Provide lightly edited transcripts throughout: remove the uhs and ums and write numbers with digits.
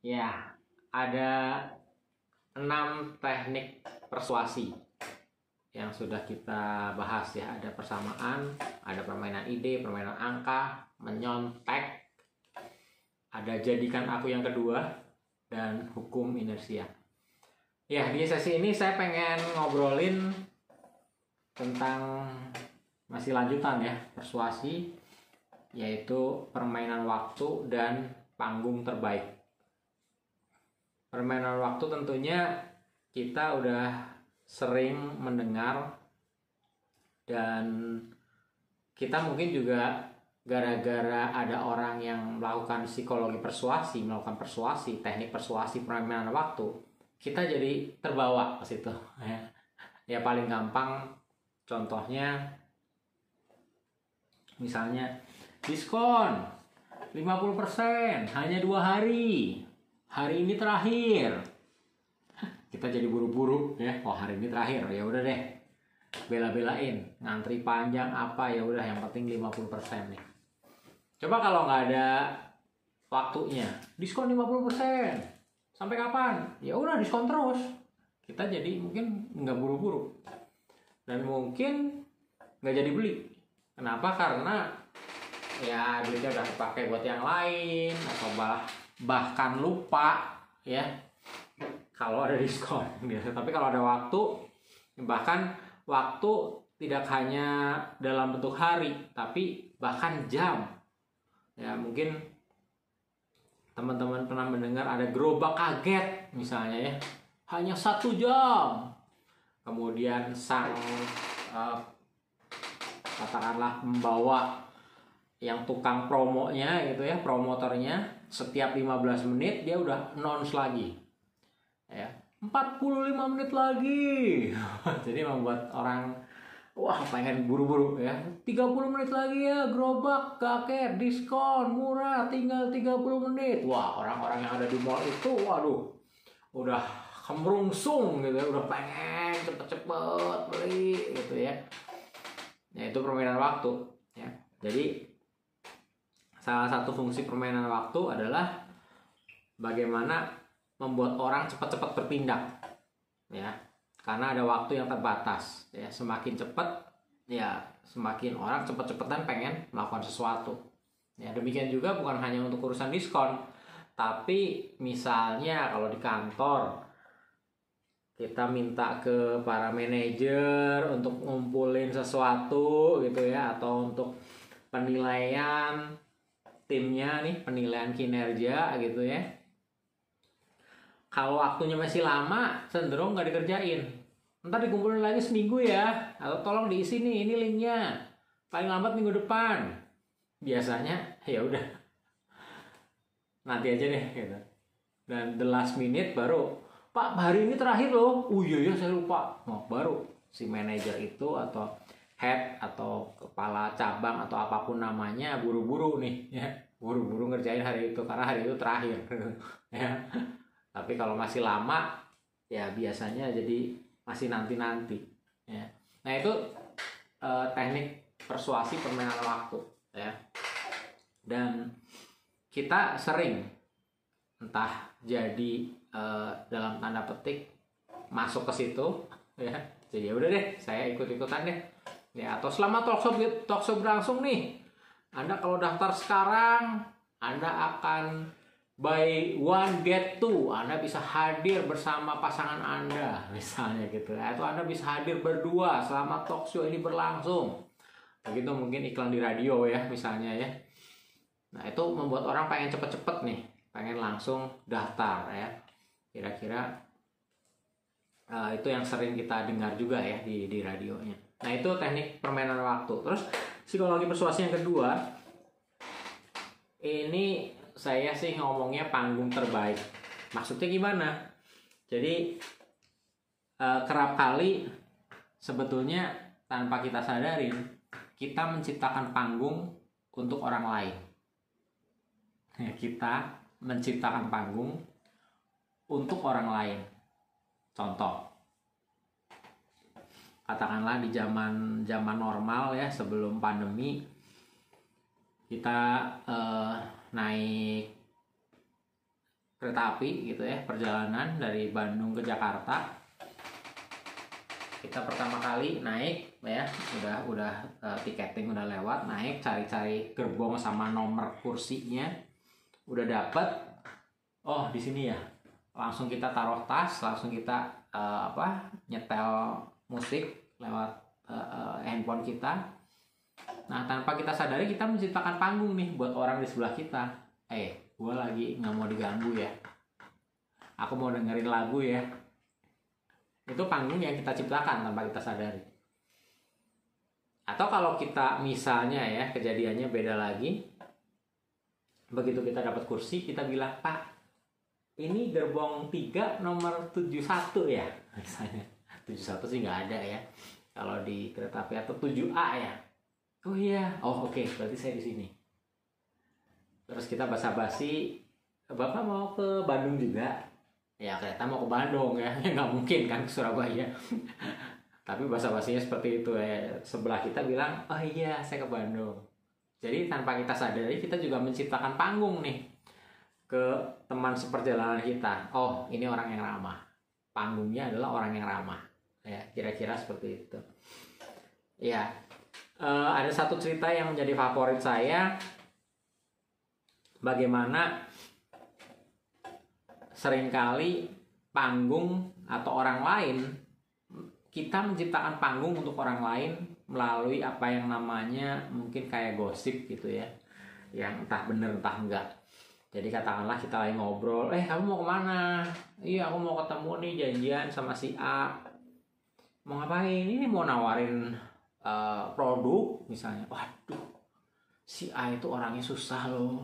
Ya, ada 6 teknik persuasi yang sudah kita bahas ya. Ada persamaan, ada permainan ide, permainan angka, menyontek, ada jadikan aku yang kedua, dan hukum inersia. Ya, di sesi ini saya pengen ngobrolin tentang masih lanjutan ya, persuasi, yaitu permainan waktu dan panggung terbaik. Permainan waktu tentunya kita udah sering mendengar, dan kita mungkin juga gara-gara ada orang yang melakukan psikologi persuasi, melakukan persuasi, teknik persuasi permainan waktu, kita jadi terbawa ke situ ya. Ya paling gampang contohnya misalnya diskon 50% hanya 2 hari. Hari ini terakhir. Kita jadi buru-buru ya. Oh, hari ini terakhir. Ya udah deh. Bela-belain, ngantri panjang apa ya udah, yang penting 50% nih. Coba kalau nggak ada waktunya, diskon 50%. Sampai kapan? Ya udah diskon terus. Kita jadi mungkin nggak buru-buru. Dan mungkin nggak jadi beli. Kenapa? Karena ya duitnya udah dipakai buat yang lain, atau bahkan lupa ya kalau ada diskon gitu. Tapi kalau ada waktu, bahkan waktu tidak hanya dalam bentuk hari, tapi bahkan jam ya. Mungkin teman-teman pernah mendengar ada gerobak kaget misalnya ya, hanya 1 jam. Kemudian sang katakanlah membawa yang tukang promonya gitu ya, promotornya, setiap 15 menit dia udah announce lagi ya, 45 menit lagi. Jadi membuat orang wah pengen buru-buru ya, 30 menit lagi ya, gerobak kaget diskon murah tinggal 30 menit. Wah, orang-orang yang ada di mall itu waduh udah kemerungsung gitu ya, udah pengen cepet-cepet beli gitu ya. Ya itu permainan waktu ya. Jadi salah satu fungsi permainan waktu adalah bagaimana membuat orang cepat-cepat bertindak ya, karena ada waktu yang terbatas ya. Semakin cepat ya semakin orang cepat-cepatan pengen melakukan sesuatu ya. Demikian juga bukan hanya untuk urusan diskon, tapi misalnya kalau di kantor kita minta ke para manajer untuk ngumpulin sesuatu gitu ya, atau untuk penilaian timnya nih, penilaian kinerja gitu ya. Kalau waktunya masih lama, cenderung nggak dikerjain. Ntar dikumpulin lagi seminggu ya, atau tolong diisi nih, ini linknya, paling lambat minggu depan. Biasanya ya udah nanti aja deh gitu. Dan the last minute baru, Pak hari ini terakhir loh. Oh iya ya saya lupa. Oh, baru si manajer itu atau head atau kepala cabang atau apapun namanya buru-buru nih ya, buru-buru ngerjain hari itu karena hari itu terakhir ya. Tapi kalau masih lama ya biasanya jadi masih nanti-nanti ya. Nah itu teknik persuasi permainan waktu ya. Dan kita sering entah jadi dalam tanda petik masuk ke situ ya. Jadi udah deh saya ikut-ikutan deh ya, atau selama talkshow berlangsung nih, Anda kalau daftar sekarang Anda akan buy one get two, Anda bisa hadir bersama pasangan Anda misalnya gitu, atau Anda bisa hadir berdua selama talkshow ini berlangsung. Begitu mungkin iklan di radio ya misalnya ya. Nah itu membuat orang pengen cepet-cepet nih, pengen langsung daftar ya. Kira-kira itu yang sering kita dengar juga ya di radionya. Nah itu teknik permainan waktu. Terus psikologi persuasi yang kedua, ini saya sih ngomongnya panggung terbaik. Maksudnya gimana? Jadi kerap kali sebetulnya tanpa kita sadarin, kita menciptakan panggung untuk orang lain. Kita menciptakan panggung untuk orang lain. Contoh, katakanlah di zaman normal ya, sebelum pandemi, kita naik kereta api gitu ya, perjalanan dari Bandung ke Jakarta. Kita pertama kali naik ya, udah tiketing udah lewat, naik cari-cari gerbong sama nomor kursinya, udah dapet. Oh di sini ya, langsung kita taruh tas, langsung kita nyetel musik lewat handphone kita. Nah tanpa kita sadari kita menciptakan panggung nih buat orang di sebelah kita. Gue lagi nggak mau diganggu ya, aku mau dengerin lagu ya. Itu panggung yang kita ciptakan tanpa kita sadari. Atau kalau kita misalnya ya, kejadiannya beda lagi, begitu kita dapat kursi, kita bilang, Pak, ini gerbong 3 nomor 71 ya, misalnya. 71 sih nggak ada ya kalau di kereta api, atau 7A ya. Oh iya, oke, berarti saya di sini. Terus kita basa-basi, Bapak mau ke Bandung juga? Ya kereta mau ke Bandung ya, nggak mungkin kan ke Surabaya. Tapi basa-basinya seperti itu ya. Sebelah kita bilang, oh iya saya ke Bandung. Jadi tanpa kita sadari kita juga menciptakan panggung nih ke teman seperjalanan kita. Oh ini orang yang ramah. Panggungnya adalah orang yang ramah. Ya kira-kira seperti itu. Ya ada satu cerita yang menjadi favorit saya. Bagaimana seringkali panggung atau orang lain, kita menciptakan panggung untuk orang lain melalui apa yang namanya mungkin kayak gosip gitu ya, yang entah bener entah enggak. Jadi katakanlah kita lagi ngobrol, kamu mau kemana? Iya aku mau ketemu nih, janjian sama si A. Mau ngapain? Ini mau nawarin produk misalnya. Waduh, si A itu orangnya susah loh.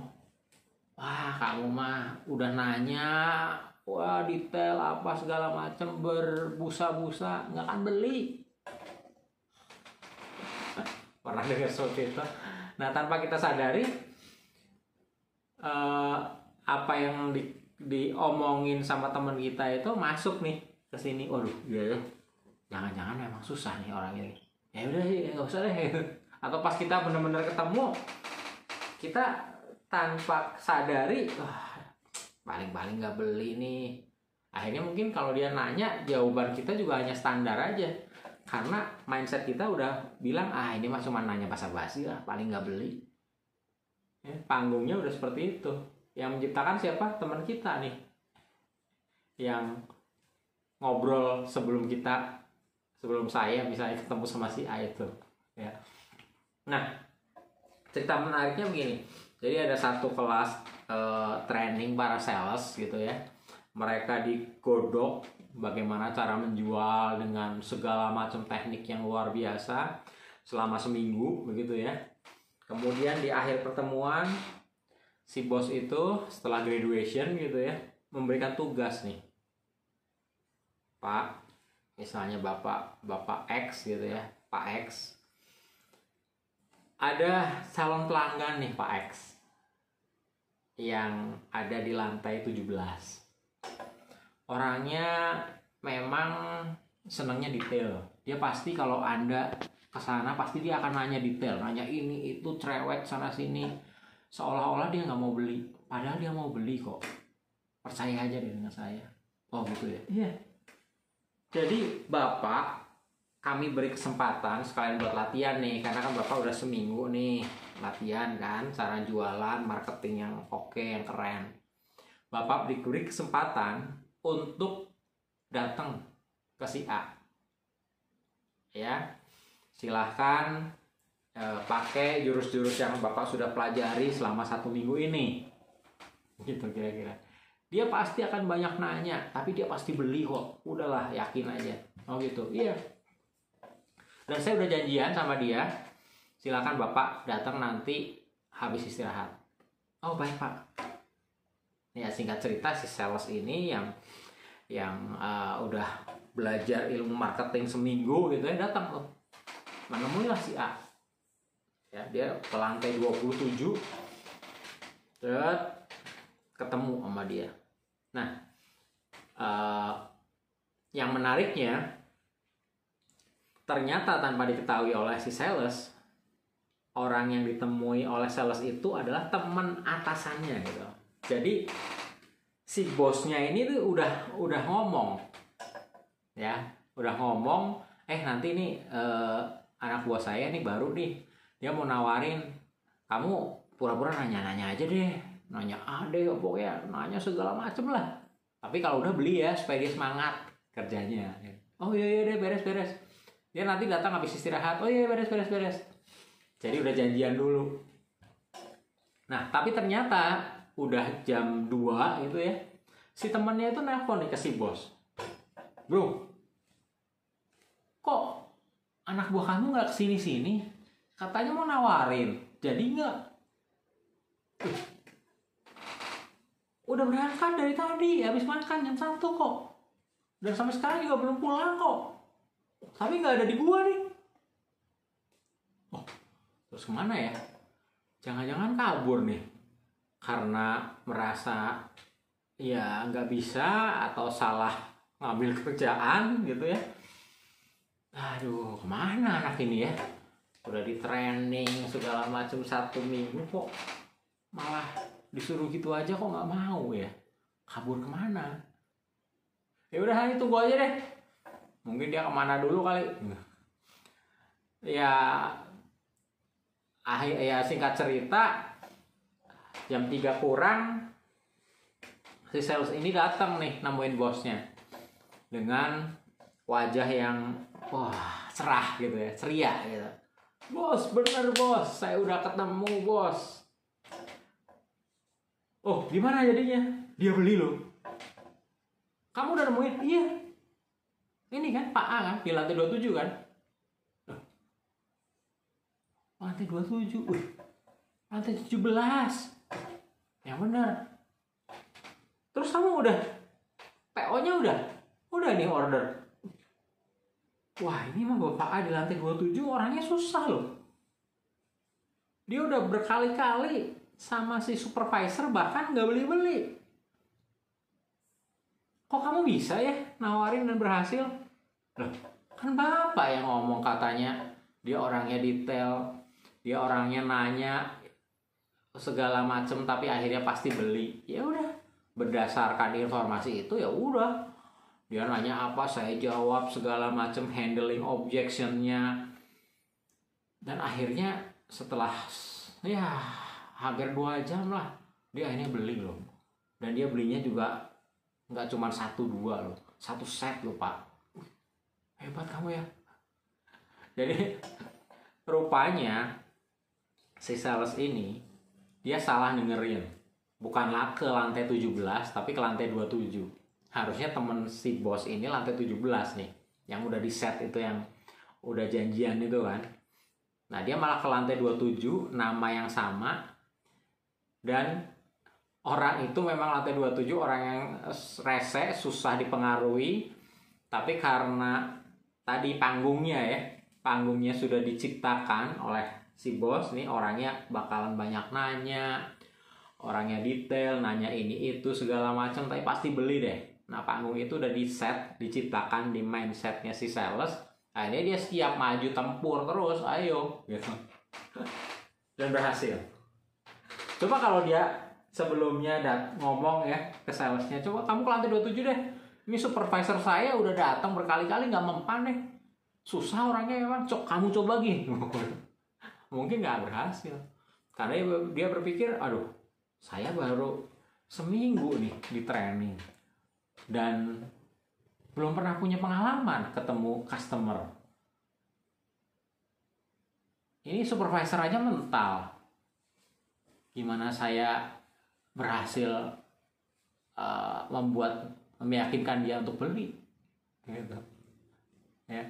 Wah kamu mah udah nanya, wah detail apa segala macam, berbusa-busa, nggak akan beli. Pernah dengar seperti itu? Nah tanpa kita sadari apa yang diomongin sama teman kita itu masuk nih ke sini. Waduh, iya, jangan-jangan memang susah nih orang ini. Ya udah sih, nggak usah deh. Atau pas kita benar-benar ketemu, kita tanpa sadari, paling-paling nggak beli nih. Akhirnya mungkin kalau dia nanya, jawaban kita juga hanya standar aja. Karena mindset kita udah bilang, ini mah cuma nanya basa-basi lah, paling nggak beli. Panggungnya udah seperti itu. Yang menciptakan siapa? Teman kita nih. Yang ngobrol sebelum saya misalnya ketemu sama si A itu. Ya. Nah, cerita menariknya begini. Jadi ada satu kelas training para sales gitu ya. Mereka digodok bagaimana cara menjual dengan segala macam teknik yang luar biasa selama seminggu begitu ya. Kemudian di akhir pertemuan si bos itu setelah graduation gitu ya, memberikan tugas nih. Pak, misalnya Bapak X gitu ya, Pak X. Ada calon pelanggan nih Pak X yang ada di lantai 17. Orangnya memang senangnya detail. Dia pasti kalau Anda kesana pasti dia akan nanya detail, nanya ini itu, cerewet sana sini, seolah-olah dia nggak mau beli, padahal dia mau beli kok. Percaya aja deh dengan saya. Oh gitu ya. Iya. Jadi Bapak, kami beri kesempatan sekalian buat latihan nih, karena kan Bapak udah seminggu nih latihan kan, cara jualan, marketing yang oke, yang keren. Bapak diberi kesempatan untuk datang ke si A. Ya, silahkan pakai jurus-jurus yang Bapak sudah pelajari selama 1 minggu ini. Gitu kira-kira. Dia pasti akan banyak nanya, tapi dia pasti beli kok. Udahlah, yakin aja. Oh gitu. Iya. Dan saya udah janjian sama dia, silakan Bapak datang nanti habis istirahat. Oh baik Pak. Ya singkat cerita si sales ini yang udah belajar ilmu marketing seminggu gitu ya, datang loh. Menemuilah si A. Ya, dia ke lantai 27. Terus ketemu sama dia. Nah, yang menariknya, ternyata tanpa diketahui oleh si sales, orang yang ditemui oleh sales itu adalah teman atasannya gitu. Jadi si bosnya ini tuh udah ngomong, ya, udah ngomong, nanti nih anak buah saya nih baru nih, dia mau nawarin kamu pura-pura nanya-nanya aja deh, nanya deh, pokoknya nanya segala macem lah. Tapi kalau udah beli ya supaya dia semangat kerjanya. Oh iya deh, beres. Dia nanti datang habis istirahat. Oh iya beres. Jadi udah janjian dulu. Nah tapi ternyata udah jam 2 gitu ya, si temannya itu nelpon nih ke si bos. Bro, kok anak buah kamu nggak kesini-sini? Katanya mau nawarin, jadi nggak? Udah berangkat dari tadi, habis makan jam 1 kok. Dan sampai sekarang juga belum pulang kok. Tapi nggak ada di gua nih. Oh, terus kemana ya? Jangan-jangan kabur nih. Karena merasa ya nggak bisa atau salah ngambil kerjaan gitu ya. Aduh, kemana anak ini ya? Udah di training segala macam 1 minggu kok malah disuruh gitu aja kok nggak mau ya? Kabur kemana? Ya udah, ini tunggu aja deh. Mungkin dia kemana dulu kali. Ya singkat cerita, jam 3 kurang si sales ini datang nih nemuin bosnya dengan wajah yang cerah gitu ya, ceria gitu. Bos, bener bos, saya udah ketemu bos. Oh, gimana jadinya? Dia beli loh. Kamu udah nemuin? Iya. Ini kan Pak A kan, di lantai 27 kan? Lantai 27. Lantai 17. Yang benar. Terus kamu udah PO-nya udah nih order. Wah, ini mah Bapak A di lantai 27 orangnya susah loh. Dia udah berkali-kali sama si supervisor bahkan nggak beli-beli. Kok kamu bisa ya nawarin dan berhasil? Loh, kan Bapak yang ngomong katanya dia orangnya detail, dia orangnya nanya segala macem tapi akhirnya pasti beli. Ya udah, berdasarkan informasi itu ya udah. Dia nanya apa, saya jawab segala macam, handling objectionnya. Dan akhirnya setelah ya hampir 2 jam lah, dia akhirnya beli loh. Dan dia belinya juga nggak cuma 1-2 loh, 1 set loh Pak. Hebat kamu ya. Jadi rupanya si sales ini dia salah dengerin. Bukanlah ke lantai 17 tapi ke lantai 27. Harusnya temen si bos ini lantai 17 nih, yang udah di set itu, yang udah janjian itu kan. Nah dia malah ke lantai 27, nama yang sama, dan orang itu memang lantai 27 orang yang rese, susah dipengaruhi. Tapi karena tadi panggungnya sudah diciptakan oleh si bos nih, orangnya bakalan banyak nanya, orangnya detail, nanya ini itu segala macam, tapi pasti beli deh. Nah panggung itu udah di set, diciptakan di mindsetnya si sales. Akhirnya dia siap maju tempur terus, ayo gitu. Dan berhasil. Coba kalau dia sebelumnya ngomong ya ke salesnya, coba kamu ke lantai 27 deh, ini supervisor saya udah datang berkali-kali nggak mempan deh, susah orangnya emang, kamu coba lagi. Mungkin nggak berhasil karena dia berpikir, aduh saya baru seminggu nih di training dan belum pernah punya pengalaman ketemu customer. Ini supervisor aja mental, gimana saya berhasil meyakinkan dia untuk beli gitu ya.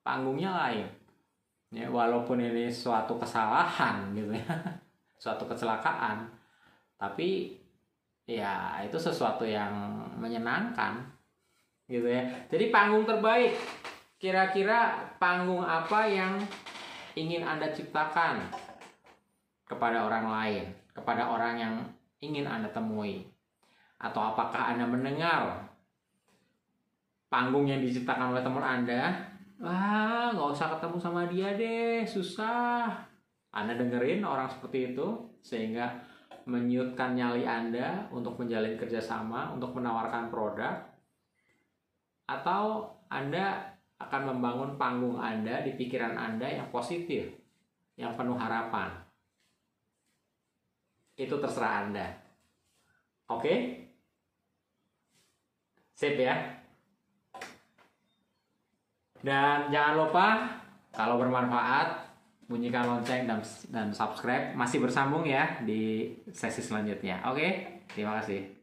Panggungnya lain ya, walaupun ini suatu kesalahan gitu ya, suatu kecelakaan, tapi ya itu sesuatu yang menyenangkan gitu ya. Jadi panggung terbaik, kira-kira panggung apa yang ingin Anda ciptakan kepada orang lain, kepada orang yang ingin Anda temui? Atau apakah Anda mendengar panggung yang diciptakan oleh teman Anda? Wah, nggak usah ketemu sama dia deh, susah. Anda dengerin orang seperti itu sehingga menyutkan nyali Anda untuk menjalin kerjasama, untuk menawarkan produk, atau Anda akan membangun panggung Anda di pikiran Anda yang positif, yang penuh harapan. Itu terserah Anda. Oke? Sip ya? Dan jangan lupa, kalau bermanfaat, bunyikan lonceng dan subscribe. Masih bersambung ya di sesi selanjutnya. Oke? Terima kasih.